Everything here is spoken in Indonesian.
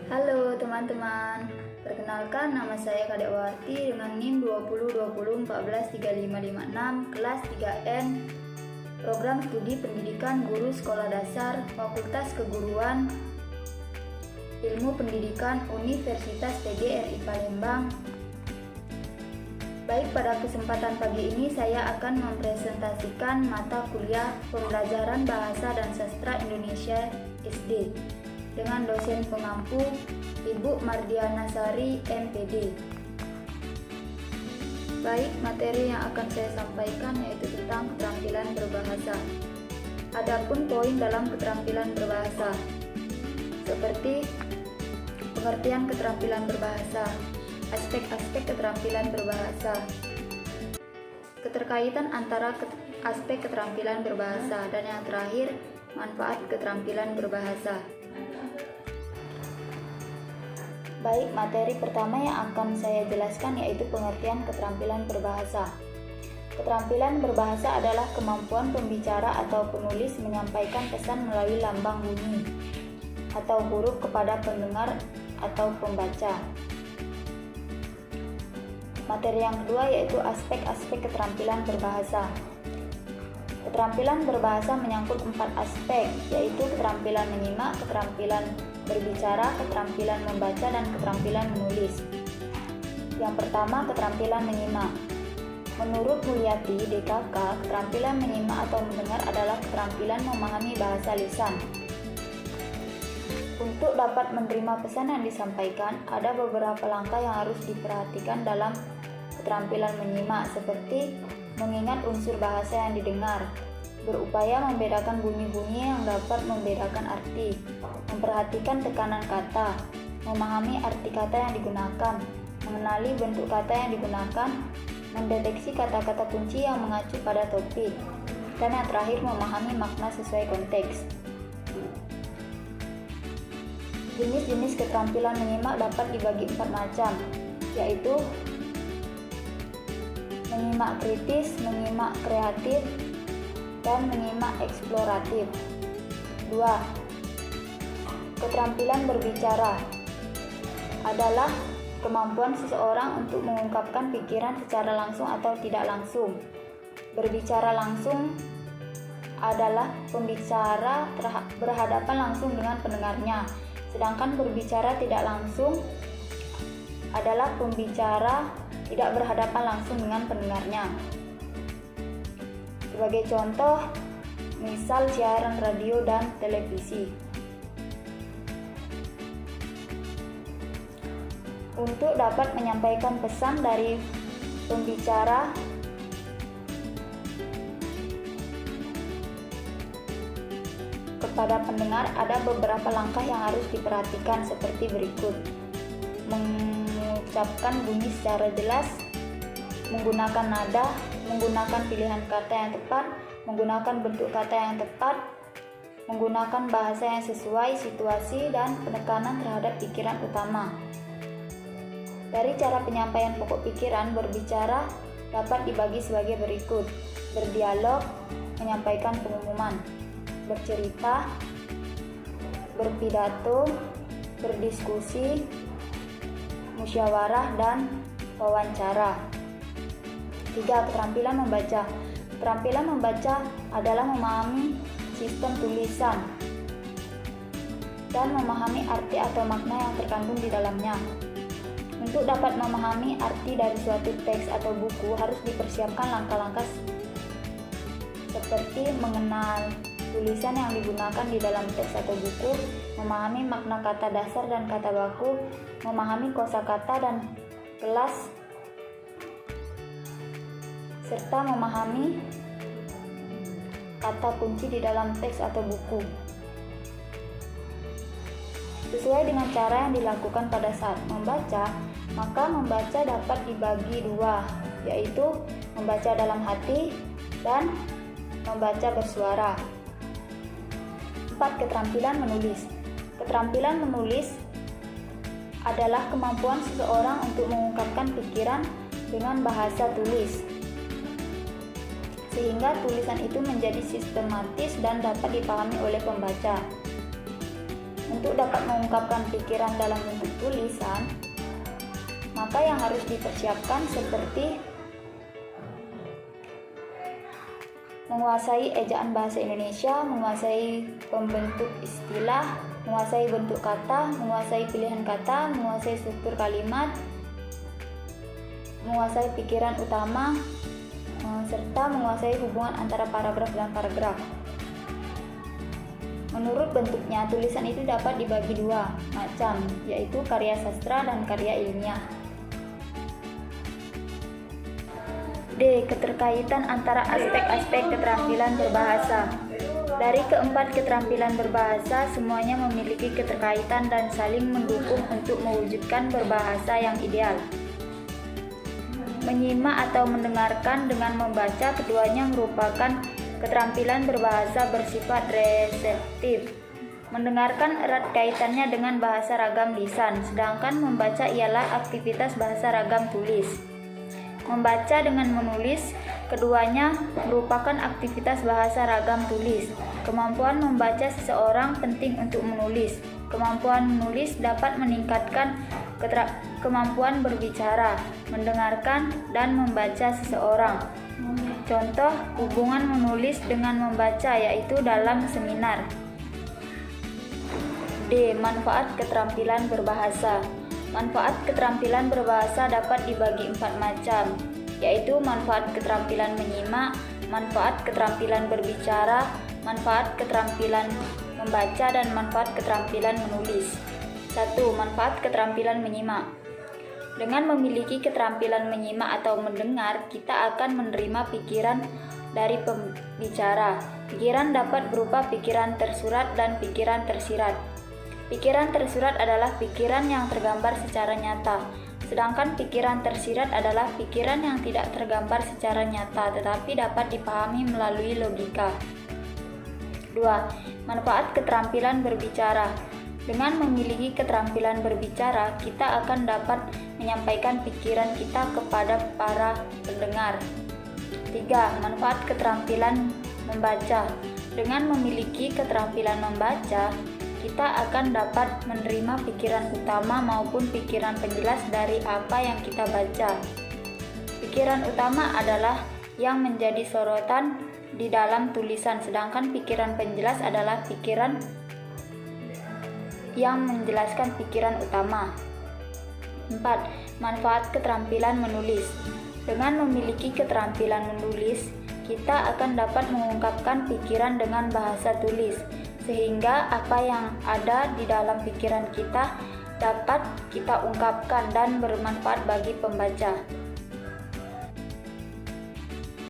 Halo teman-teman, perkenalkan nama saya Kadek Warti dengan NIM 2020143556 kelas 3N, Program Studi Pendidikan Guru Sekolah Dasar, Fakultas Keguruan, Ilmu Pendidikan Universitas PGRI Palembang. Baik, pada kesempatan pagi ini saya akan mempresentasikan mata kuliah Pembelajaran Bahasa dan Sastra Indonesia SD dengan dosen pengampu Ibu Mardiana Sari, MPD. Baik, materi yang akan saya sampaikan yaitu tentang keterampilan berbahasa. Adapun poin dalam keterampilan berbahasa seperti pengertian keterampilan berbahasa, aspek-aspek keterampilan berbahasa, keterkaitan antara aspek keterampilan berbahasa, dan yang terakhir, manfaat keterampilan berbahasa. Baik, materi pertama yang akan saya jelaskan yaitu pengertian keterampilan berbahasa. Keterampilan berbahasa adalah kemampuan pembicara atau penulis menyampaikan pesan melalui lambang bunyi atau huruf kepada pendengar atau pembaca. Materi yang kedua yaitu aspek-aspek keterampilan berbahasa. Keterampilan berbahasa menyangkut 4 aspek, yaitu keterampilan menyimak, keterampilan berbicara, keterampilan membaca, dan keterampilan menulis. Yang pertama, keterampilan menyimak. Menurut Mulyati, DKK, keterampilan menyimak atau mendengar adalah keterampilan memahami bahasa lisan. Untuk dapat menerima pesan yang disampaikan, ada beberapa langkah yang harus diperhatikan dalam keterampilan menyimak, seperti mengingat unsur bahasa yang didengar, berupaya membedakan bunyi-bunyi yang dapat membedakan arti, memperhatikan tekanan kata, memahami arti kata yang digunakan, mengenali bentuk kata yang digunakan, mendeteksi kata-kata kunci yang mengacu pada topik, dan yang terakhir memahami makna sesuai konteks. Jenis-jenis keterampilan menyimak dapat dibagi 4 macam, yaitu menyimak kritis, menyimak kreatif, dan menyimak eksploratif. 2. Keterampilan berbicara adalah kemampuan seseorang untuk mengungkapkan pikiran secara langsung atau tidak langsung. Berbicara langsung adalah pembicara berhadapan langsung dengan pendengarnya, sedangkan berbicara tidak langsung adalah pembicara tidak berhadapan langsung dengan pendengarnya. Sebagai contoh, misal siaran radio dan televisi. Untuk dapat menyampaikan pesan dari pembicara kepada pendengar, ada beberapa langkah yang harus diperhatikan seperti berikut. Mengucapkan bunyi secara jelas, menggunakan nada, menggunakan pilihan kata yang tepat, menggunakan bentuk kata yang tepat, menggunakan bahasa yang sesuai situasi, dan penekanan terhadap pikiran utama. Dari cara penyampaian pokok pikiran, berbicara dapat dibagi sebagai berikut: berdialog, menyampaikan pengumuman, bercerita, berpidato, berdiskusi, musyawarah, dan wawancara. 3. Keterampilan membaca. Keterampilan membaca adalah memahami sistem tulisan dan memahami arti atau makna yang terkandung di dalamnya. Untuk dapat memahami arti dari suatu teks atau buku, harus dipersiapkan langkah-langkah seperti mengenal tulisan yang digunakan di dalam teks atau buku, memahami makna kata dasar dan kata baku, memahami kosakata dan kelas, serta memahami kata kunci di dalam teks atau buku. Sesuai dengan cara yang dilakukan pada saat membaca, maka membaca dapat dibagi 2, yaitu membaca dalam hati dan membaca bersuara. 4. Keterampilan menulis. Keterampilan menulis adalah kemampuan seseorang untuk mengungkapkan pikiran dengan bahasa tulis, sehingga tulisan itu menjadi sistematis dan dapat dipahami oleh pembaca. Untuk dapat mengungkapkan pikiran dalam bentuk tulisan, maka yang harus dipersiapkan seperti menguasai ejaan bahasa Indonesia, menguasai pembentuk istilah, menguasai bentuk kata, menguasai pilihan kata, menguasai struktur kalimat, menguasai pikiran utama, serta menguasai hubungan antara paragraf dan paragraf. Menurut bentuknya, tulisan itu dapat dibagi dua macam, yaitu karya sastra dan karya ilmiah. D. Keterkaitan antara aspek-aspek keterampilan berbahasa. Dari keempat keterampilan berbahasa, semuanya memiliki keterkaitan dan saling mendukung untuk mewujudkan berbahasa yang ideal. Menyimak atau mendengarkan dengan membaca, keduanya merupakan keterampilan berbahasa bersifat reseptif. Mendengarkan erat kaitannya dengan bahasa ragam lisan, sedangkan membaca ialah aktivitas bahasa ragam tulis. Membaca dengan menulis, keduanya merupakan aktivitas bahasa ragam tulis. Kemampuan membaca seseorang penting untuk menulis. Kemampuan menulis dapat meningkatkan kemampuan berbicara, mendengarkan, dan membaca seseorang. Contoh hubungan menulis dengan membaca yaitu dalam seminar. D. Manfaat keterampilan berbahasa. Manfaat keterampilan berbahasa dapat dibagi 4 macam, yaitu manfaat keterampilan menyimak, manfaat keterampilan berbicara, manfaat keterampilan membaca, dan manfaat keterampilan menulis. 1. Manfaat keterampilan menyimak. Dengan memiliki keterampilan menyimak atau mendengar, kita akan menerima pikiran dari pembicara. Pikiran dapat berupa pikiran tersurat dan pikiran tersirat. Pikiran tersurat adalah pikiran yang tergambar secara nyata, sedangkan pikiran tersirat adalah pikiran yang tidak tergambar secara nyata tetapi dapat dipahami melalui logika. 2. Manfaat keterampilan berbicara. Dengan memiliki keterampilan berbicara, kita akan dapat menyampaikan pikiran kita kepada para pendengar. 3. Manfaat keterampilan membaca. Dengan memiliki keterampilan membaca, kita akan dapat menerima pikiran utama maupun pikiran penjelas dari apa yang kita baca. Pikiran utama adalah yang menjadi sorotan di dalam tulisan, sedangkan pikiran penjelas adalah pikiran yang menjelaskan pikiran utama. 4. Manfaat keterampilan menulis. Dengan memiliki keterampilan menulis, kita akan dapat mengungkapkan pikiran dengan bahasa tulis, sehingga apa yang ada di dalam pikiran kita dapat kita ungkapkan dan bermanfaat bagi pembaca.